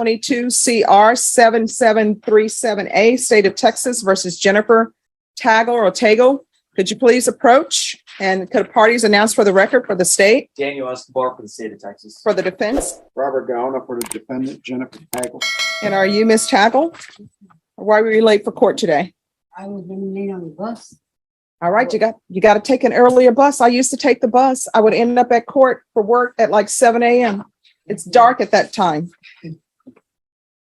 22 CR 7737A, State of Texas versus Jennifer Tagle. Could you please approach and could parties announce for the record for the state? Daniel Escobar for the state of Texas. For the defense? Robert Gaona for the defendant, Jennifer Tagle. And are you Ms. Tagle? Why were you late for court today? I was running late on the bus. All right, you got to take an earlier bus. I used to take the bus. I would end up at court for work at like 7 a.m. It's dark at that time.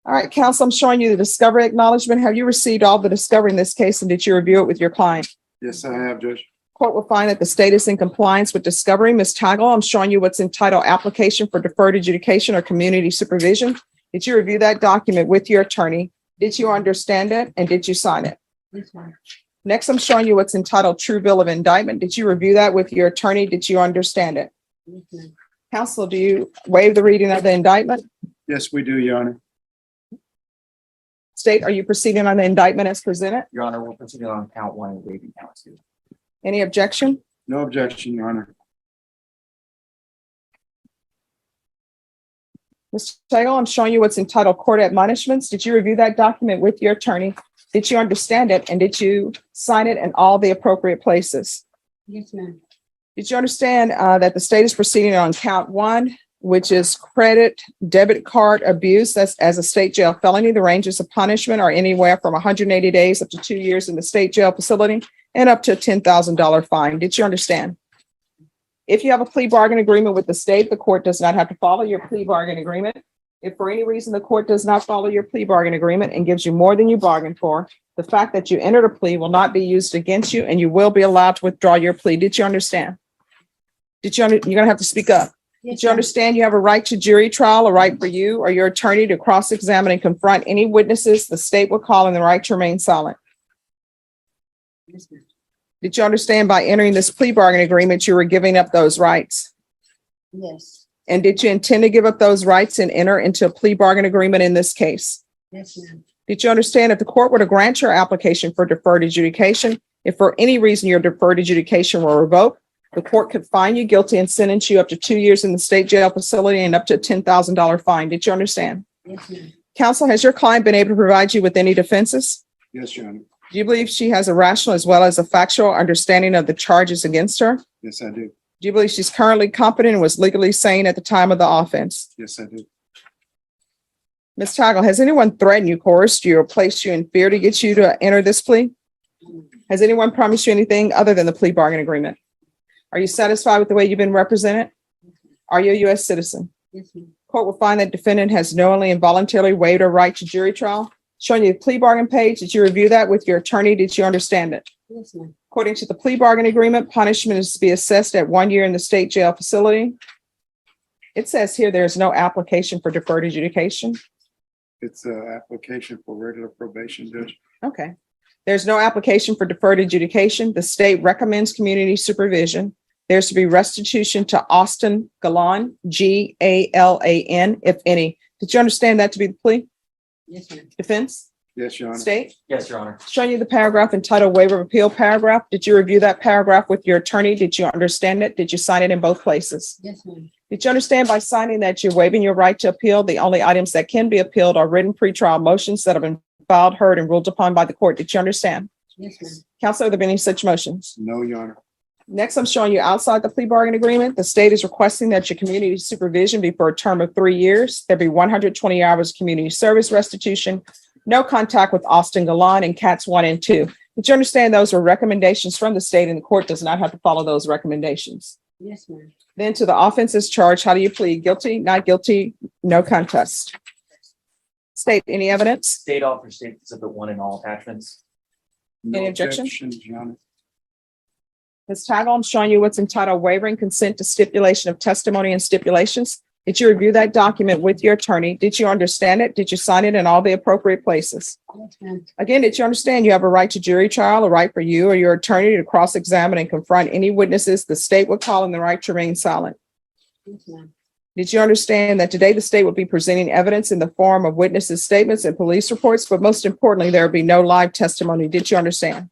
All right, counsel, I'm showing you the discovery acknowledgement. Have you received all the discovery in this case and did you review it with your client? Yes, I have, Judge. Court will find that the state is in compliance with discovery. Ms. Tagle, I'm showing you what's entitled application for deferred adjudication or community supervision. Did you review that document with your attorney? Did you understand it and did you sign it? Yes, ma'am. Next, I'm showing you what's entitled true bill of indictment. Did you review that with your attorney? Did you understand it? Yes, ma'am. Counsel, do you waive the reading of the indictment? Yes, we do, Your Honor. State, are you proceeding on the indictment as presented? Your Honor, we're proceeding on count 1 and waiving count 2. Any objection? No objection, Your Honor. Mr. Tagle, I'm showing you what's entitled court admonishments. Did you review that document with your attorney? Did you understand it and did you sign it in all the appropriate places? Yes, ma'am. Did you understand that the state is proceeding on count 1, which is credit debit card abuse? That's as a state jail felony. The ranges of punishment are anywhere from 180 days up to 2 years in the state jail facility and up to a $10,000 fine. Did you understand? If you have a plea bargain agreement with the state, the court does not have to follow your plea bargain agreement. If for any reason the court does not follow your plea bargain agreement and gives you more than you bargained for, the fact that you entered a plea will not be used against you and you will be allowed to withdraw your plea. Did you understand? You're going to have to speak up. Yes, Did you understand you have a right to jury trial, a right for you or your attorney to cross-examine and confront any witnesses the state will call and the right to remain silent? Yes, ma'am. Did you understand by entering this plea bargain agreement, you were giving up those rights? Yes. And did you intend to give up those rights and enter into a plea bargain agreement in this case? Yes, ma'am. Did you understand if the court were to grant your application for deferred adjudication, if for any reason your deferred adjudication were revoked, the court could find you guilty and sentence you up to 2 years in the state jail facility and up to a $10,000 fine. Did you understand? Yes, ma'am. Counsel, has your client been able to provide you with any defenses? Yes, Your Honor. Do you believe she has a rational as well as a factual understanding of the charges against her? Yes, I do. Do you believe she's currently competent and was legally sane at the time of the offense? Yes, I do. Ms. Tagle, has anyone threatened you, coerced you, or placed you in fear to get you to enter this plea? Has anyone promised you anything other than the plea bargain agreement? Are you satisfied with the way you've been represented? Are you a U.S. citizen? Yes, ma'am. Court will find that defendant has knowingly and voluntarily waived her right to jury trial. Showing you the plea bargain page. Did you review that with your attorney? Did you understand it? Yes, ma'am. According to the plea bargain agreement, punishment is to be assessed at 1 year in the state jail facility. It says here there is no application for deferred adjudication. It's an application for regular probation, Judge. Okay. There's no application for deferred adjudication. The state recommends community supervision. There's to be restitution to Austin Galan, Galan, if any. Did you understand that to be the plea? Yes, ma'am. Defense? Yes, Your Honor. State? Yes, Your Honor. Showing you the paragraph entitled waiver of appeal paragraph. Did you review that paragraph with your attorney? Did you understand it? Did you sign it in both places? Yes, ma'am. Did you understand by signing that you're waiving your right to appeal? The only items that can be appealed are written pretrial motions that have been filed, heard, and ruled upon by the court. Did you understand? Yes, ma'am. Counsel, have there been any such motions? No, Your Honor. Next, I'm showing you outside the plea bargain agreement. The state is requesting that your community supervision be for a term of 3 years. There be 120 hours of community service restitution, no contact with Austin Galan and Cats 1 and 2. Did you understand those were recommendations from the state and the court does not have to follow those recommendations? Yes, ma'am. Then to the offenses charged, how do you plead? Guilty, not guilty, no contest. State, any evidence? State offers state exhibit 1 in all attachments. No Any objection? objections, Your Honor. Ms. Tagle, I'm showing you what's entitled wavering consent to stipulation of testimony and stipulations. Did you review that document with your attorney? Did you understand it? Did you sign it in all the appropriate places? Yes, ma'am. Again, did you understand you have a right to jury trial, a right for you or your attorney to cross-examine and confront any witnesses the state would call and the right to remain silent? Yes, ma'am. Did you understand that today the state will be presenting evidence in the form of witnesses' statements and police reports, but most importantly, there will be no live testimony? Did you understand?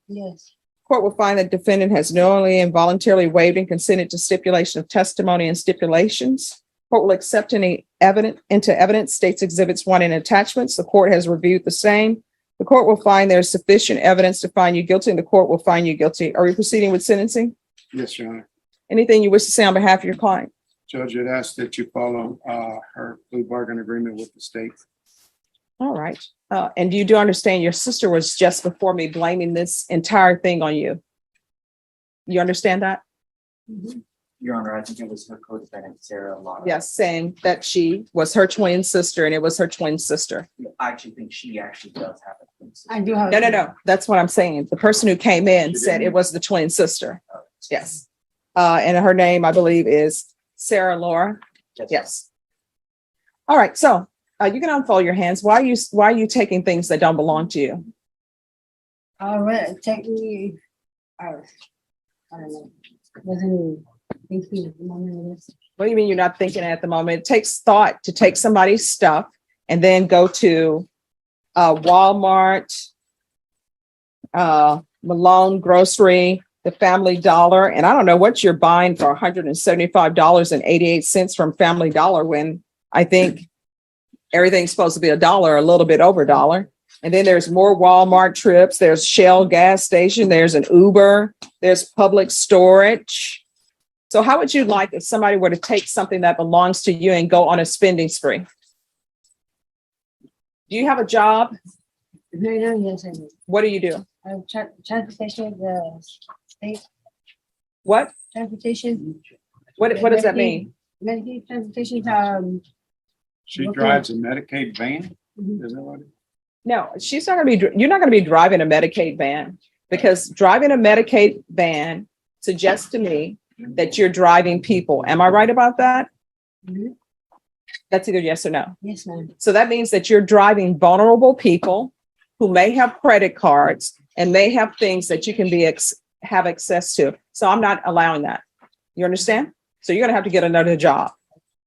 Yes. Court will find that defendant has knowingly and voluntarily waived and consented to stipulation of testimony and stipulations. Court will accept any into evidence states exhibits 1 and attachments. The court has reviewed the same. The court will find there's sufficient evidence to find you guilty, and the court will find you guilty. Are we proceeding with sentencing? Yes, Your Honor. Anything you wish to say on behalf of your client? Judge, it asks that you follow her plea bargain agreement with the state. All right. And you do understand your sister was just before me blaming this entire thing on you. You understand that? Your Honor, I think it was her co-defendant, Sarah Laura. Yes, saying that she was her twin sister and it was her twin sister. I actually think she actually does have a twin sister. I do have. No. That's what I'm saying. The person who came in said it was the twin sister. Yes. And her name, I believe, is Sarah Laura. Yes. All right. So you can unfold your hands. Why are you taking things that don't belong to you? Technically, I don't know. Wasn't thinking at the moment of this. What do you mean you're not thinking at the moment? It takes thought to take somebody's stuff and then go to Walmart, Malone Grocery, the Family Dollar, and I don't know what you're buying for $175.88 from Family Dollar when I think everything's supposed to be $1, a little bit over $1. And then there's more Walmart trips. There's Shell gas station. There's an Uber. There's public storage. So how would you like if somebody were to take something that belongs to you and go on a spending spree? Do you have a job? Right now, yes, I do. What do you do? Transportation, the state What? transportation. What does that mean? Medicaid transportation, She Okay. drives a Medicaid van? Mhm. Is that what? No, she's not going to be, you're not going to be driving a Medicaid van because driving a Medicaid van suggests to me that you're driving people. Am I right about that? Mhm. That's either yes or no. Yes, ma'am. So that means that you're driving vulnerable people who may have credit cards and may have things that you can have access to. So I'm not allowing that. You understand? So you're going to have to get another job.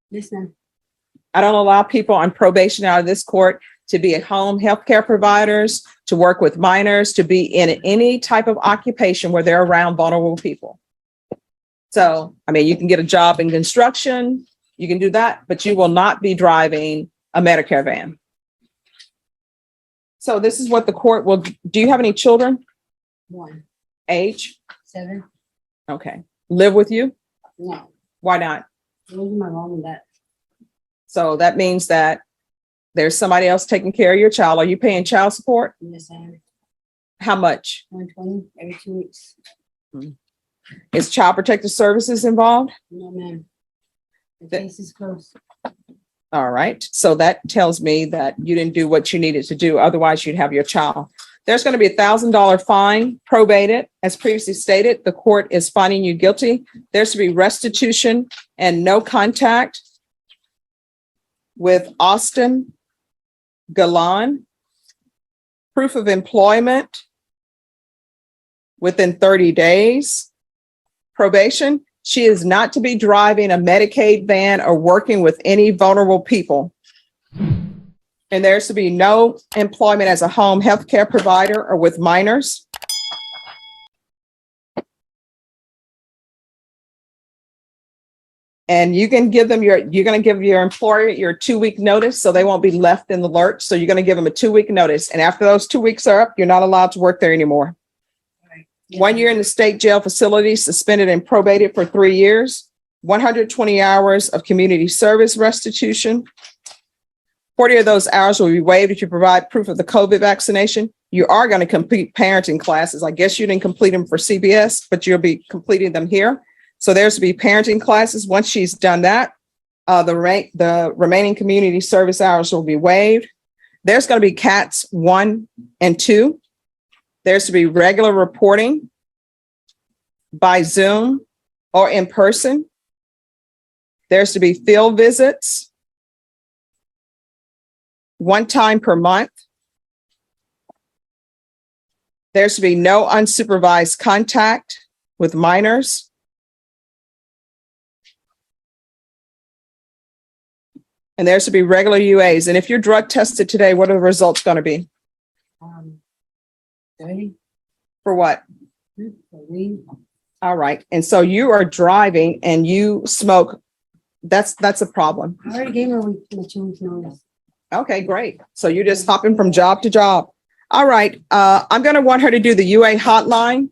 Yes, ma'am. I don't allow people on probation out of this court to be at home healthcare providers, to work with minors, to be in any type of occupation where they're around vulnerable people. So, I mean, you can get a job in construction, you can do that, but you will not be driving a Medicare van. So this is what the court will, do you have any children? 1, Age? 7. Okay. Live with you? No, Why not? those are my mom and dad. So that means that there's somebody else taking care of your child. Are you paying child support? Yes, I am. How much? 120 every 2 weeks. Is Child Protective Services involved? No, ma'am. The That- case is closed. All right. So that tells me that you didn't do what you needed to do. Otherwise, you'd have your child. There's going to be $1,000 fine probated. As previously stated, the court is finding you guilty. There's to be restitution and no contact with Austin Galan. Proof of employment within 30 days. Probation. She is not to be driving a Medicaid van or working with any vulnerable people. And there's to be no employment as a home healthcare provider or with minors. And you can give them you're going to give your employer your 2-week notice so they won't be left in the lurch. So you're going to give them a 2-week notice. And after those 2 weeks are up, you're not allowed to work there anymore. Yes, 1 year in the state jail facility, suspended and probated for 3 years, 120 hours of community service restitution. 40 of those hours will be waived if you provide proof of the COVID vaccination. You are going to complete parenting classes. I guess you didn't complete them for CBS, but you'll be completing them here. So there's to be parenting classes. Once she's done that, the remaining community service hours will be waived. There's going to be CATs 1 and 2. There's to be regular reporting by Zoom or in person. There's to be field visits 1 time per month. There's to be no unsupervised contact with minors. And there's to be regular UAs. And if you're drug tested today, what are the results going to be? 30 For what? for weed. All right. And so you are driving and you smoke That's a problem. I already gave her my 2 weeks notice. Okay, great. So you're just hopping from job to job. All right, I'm gonna want her to do the UA hotline.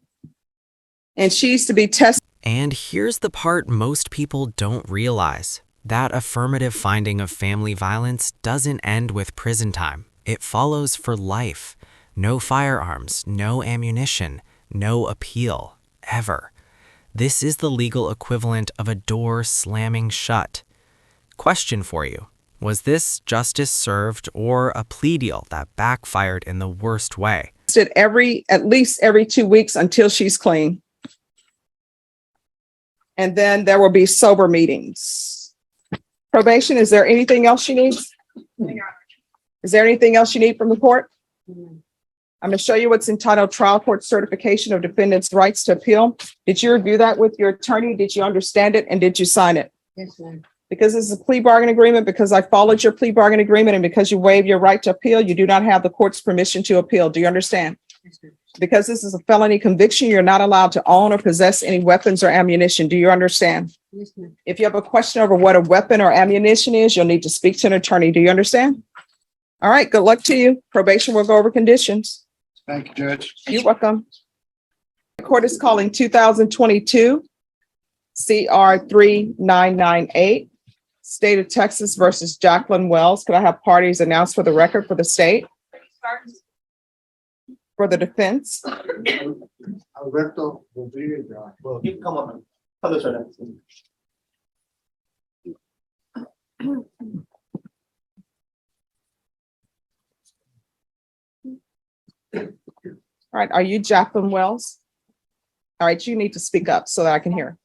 And she's to be tested. And here's the part most people don't realize. That affirmative finding of family violence doesn't end with prison time. It follows for life. No firearms, no ammunition, no appeal, ever. This is the legal equivalent of a door slamming shut. Question for you. Was this justice served or a plea deal that backfired in the worst way? At least every 2 weeks until she's clean. And then there will be sober meetings. Probation, is there anything else she needs? Is there anything else you need from the court? Mhm. I'm going to show you what's entitled Trial Court Certification of Defendant's Rights to Appeal. Did you review that with your attorney? Did you understand it? And did you sign it? Yes, ma'am. Because this is a plea bargain agreement, because I followed your plea bargain agreement, and because you waive your right to appeal, you do not have the court's permission to appeal. Do you understand? Yes, ma'am. Because this is a felony conviction, you're not allowed to own or possess any weapons or ammunition. Do you understand? Yes, ma'am. If you have a question over what a weapon or ammunition is, you'll need to speak to an attorney. Do you understand? All right, good luck to you. Probation will go over conditions. Thank you, Judge. You're welcome. The court is calling 2022 CR 3998, State of Texas versus Jacqueline Wells. Could I have parties announced for the record for the state? For the defense? Alberto Rodriguez. Well, you come up. Come this way next. All right, are you Jacqueline Wells? All right, you need to speak up so that I can hear.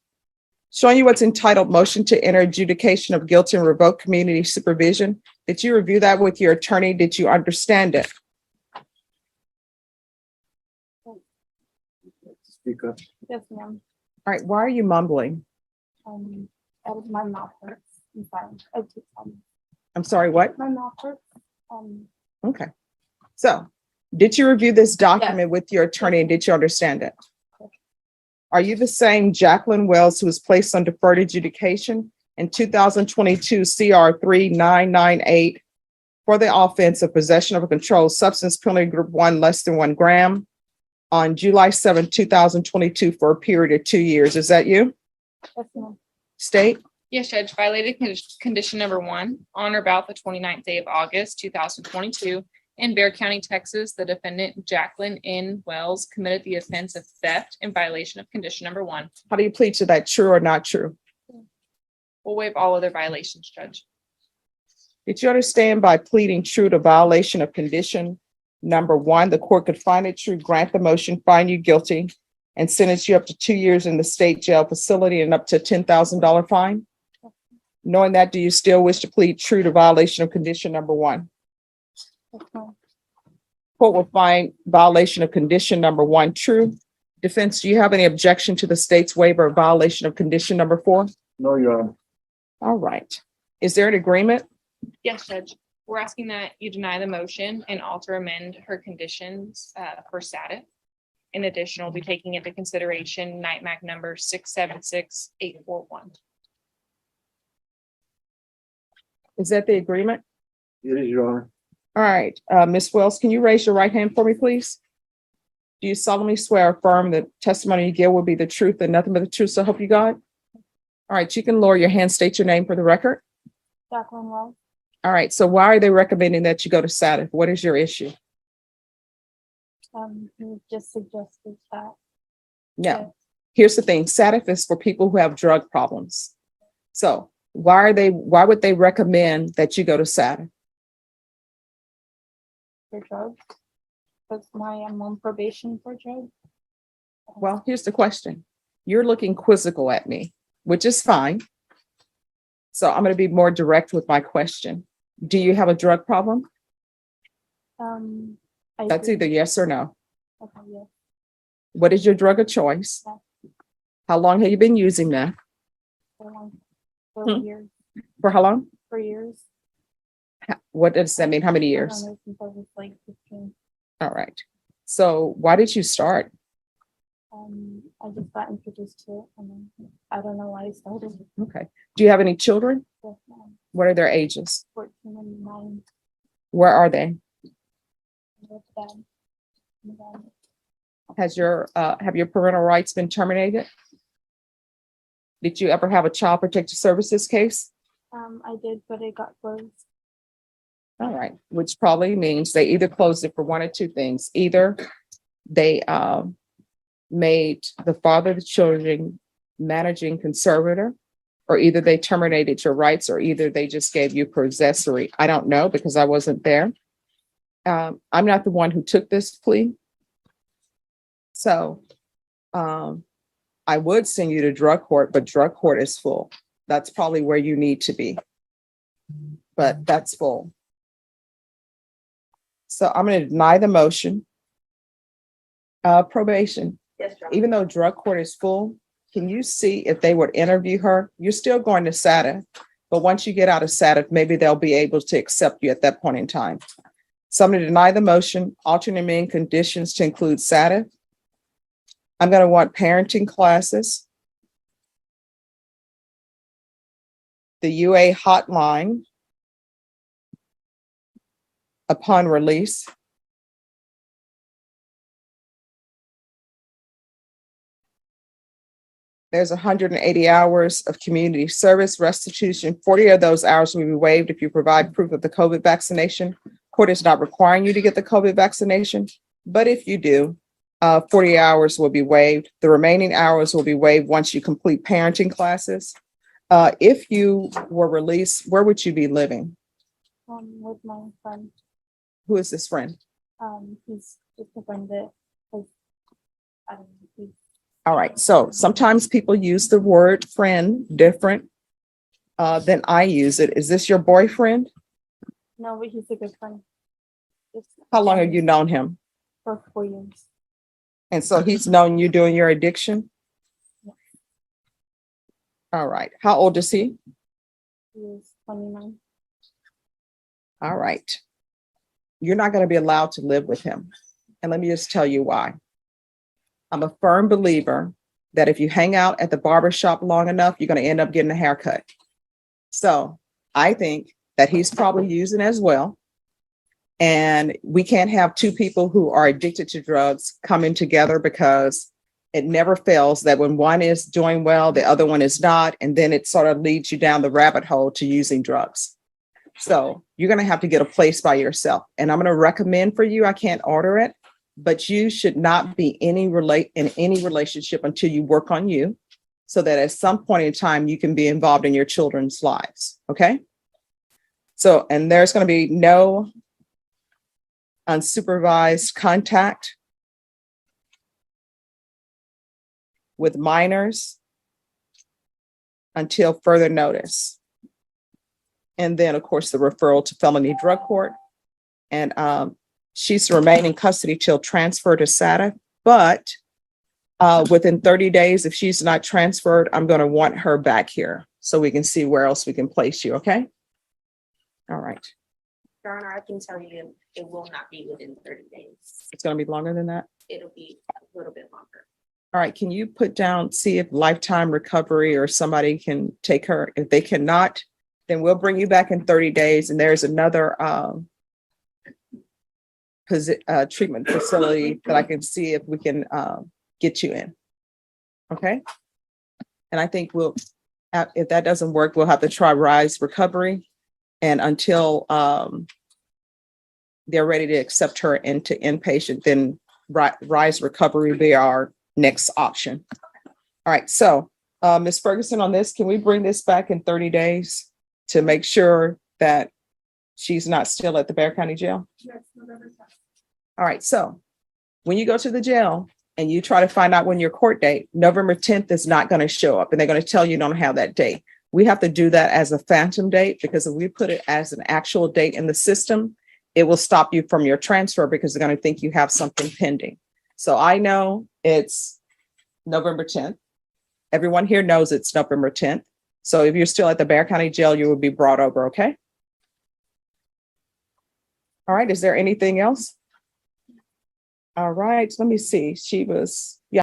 Showing you what's entitled Motion to Enter Adjudication of Guilty and Revoke Community Supervision. Did you review that with your attorney? Did you understand it? Speak up. Yes, ma'am. All right, why are you mumbling? That was my mouth hurts. I'm sorry. Okay, I'm sorry, what? my mouth hurts. Okay. So, did you review this document with your attorney and did you understand it? Are you the same Jacqueline Wells who was placed on deferred adjudication in 2022 CR 3998 for the offense of possession of a controlled substance, penalty group 1 less than 1 gram, on July 7, 2022 for a period of 2 years? Is that you? Yes, ma'am. State? Yes, Judge, violated condition number 1 on or about the 29th day of August, 2022 in Bexar County, Texas. The defendant, Jacqueline N. Wells, committed the offense of theft in violation of condition number 1. How do you plead to that? True or not true? We'll waive all other violations, Judge. Did you understand by pleading true to violation of condition number 1, the court could find it true, grant the motion, find you guilty, and sentence you up to 2 years in the state jail facility and up to a $10,000 fine? Knowing that, do you still wish to plead true to violation of condition number 1? Yes, ma'am. Court will find violation of condition number 1 true. Defense, do you have any objection to the state's waiver of violation of condition number 4? No, Your Honor. All right. Is there an agreement? Yes, Judge. We're asking that you deny the motion and alter amend her conditions for status. In addition, we'll be taking into consideration NITMAC number 676841. Is that the agreement? It is, Your Honor. All right, Ms. Wells, can you raise your right hand for me, please? Do you solemnly swear or affirm that testimony you give will be the truth and nothing but the truth, so help you God? All right, you can lower your hand, state your name for the record. Jacqueline Wells. All right, so why are they recommending that you go to SATF? What is your issue? You just suggested that. No, here's the thing, SATF is for people who have drug problems. So why would they recommend that you go to SATF? For drugs. That's why I'm on probation for drugs. Well, here's the question. You're looking quizzical at me, which is fine. So I'm going to be more direct with my question. Do you have a drug problem? That's do. either yes or no. Okay, yes. What is your drug of choice? How long have you been using that? For years. For how long? For years. What does that mean? How many I don't years? know, since I was like 15. All right. So why did you start? I just got introduced to it and then I don't know why I started. Okay. Do you have any children? Yes, ma'am. What are their ages? 14 and 9. Where are they? With them. And then, Have your parental rights been terminated? Did you ever have a child protective services case? I did, but it got closed. All right, which probably means they either closed it for one or two things. Either they made the father of the children managing conservator, or either they terminated your rights, or either they just gave you possessory. I don't know because I wasn't there. I'm not the one who took this plea. So I would send you to drug court, but drug court is full. That's probably where you need to be. But that's full. So I'm going to deny the motion. Probation. Yes, Your Honor. Even though drug court is full, can you see if they would interview her? You're still going to SATA, but once you get out of SATA, maybe they'll be able to accept you at that point in time. So I'm going to deny the motion, alternate main conditions to include SATA. I'm going to want parenting classes, the UA hotline upon release, there's 180 hours of community service restitution. 40 of those hours will be waived if you provide proof of the COVID vaccination. Court is not requiring you to get the COVID vaccination, but if you do, 40 hours will be waived. The remaining hours will be waived once you complete parenting classes. If you were released, where would you be living? With my friend. Who is this friend? He's just a friend that has, I don't know, he's All right, so sometimes people use the word friend different than I use it. Is this your boyfriend? no, but he's a good friend. Just How long have you known him? for 4 years. And so he's known you doing your addiction? All right, how old is he? He is 29. All right. You're not going to be allowed to live with him. And let me just tell you why. I'm a firm believer that if you hang out at the barber shop long enough, you're going to end up getting a haircut. So I think that he's probably using as well. And we can't have two people who are addicted to drugs coming together, because it never fails that when one is doing well, the other one is not. And then it sort of leads you down the rabbit hole to using drugs. So you're going to have to get a place by yourself. And I'm going to recommend for you, I can't order it, but you should not be in any relationship until you work on you, so that at some point in time, you can be involved in your children's lives. Okay. So, and there's going to be no unsupervised contact with minors until further notice. And then, of course, the referral to felony drug court. And she's to remain in custody till transferred to SATA. But within 30 days, if she's not transferred, I'm going to want her back here so we can see where else we can place you. Okay. All right. Your Honor, I can tell you it will not be within 30 days. It's going to be longer than that. It'll be a little bit longer. All right. Can you put down, see if Lifetime Recovery or somebody can take her? If they cannot, then we'll bring you back in 30 days. And there's another treatment facility that I can see if we can get you in. Okay. And I think if that doesn't work, we'll have to try Rise Recovery. And until they're ready to accept her into inpatient, then Rise Recovery will be our next option. All right. So Ms. Ferguson, on this, can we bring this back in 30 days to make sure that she's not still at the Bexar County Jail? Yes, November 10th. All right. So when you go to the jail and you try to find out when your court date, November 10th is not going to show up, and they're going to tell you don't have that date. We have to do that as a phantom date, because if we put it as an actual date in the system, it will stop you from your transfer, because they're going to think you have something pending. So I know it's November 10th. Everyone here knows it's November 10th. So if you're still at the Bexar County Jail, you will be brought over. Okay. All right. Is there anything else? All right. Let me see. She was, yeah.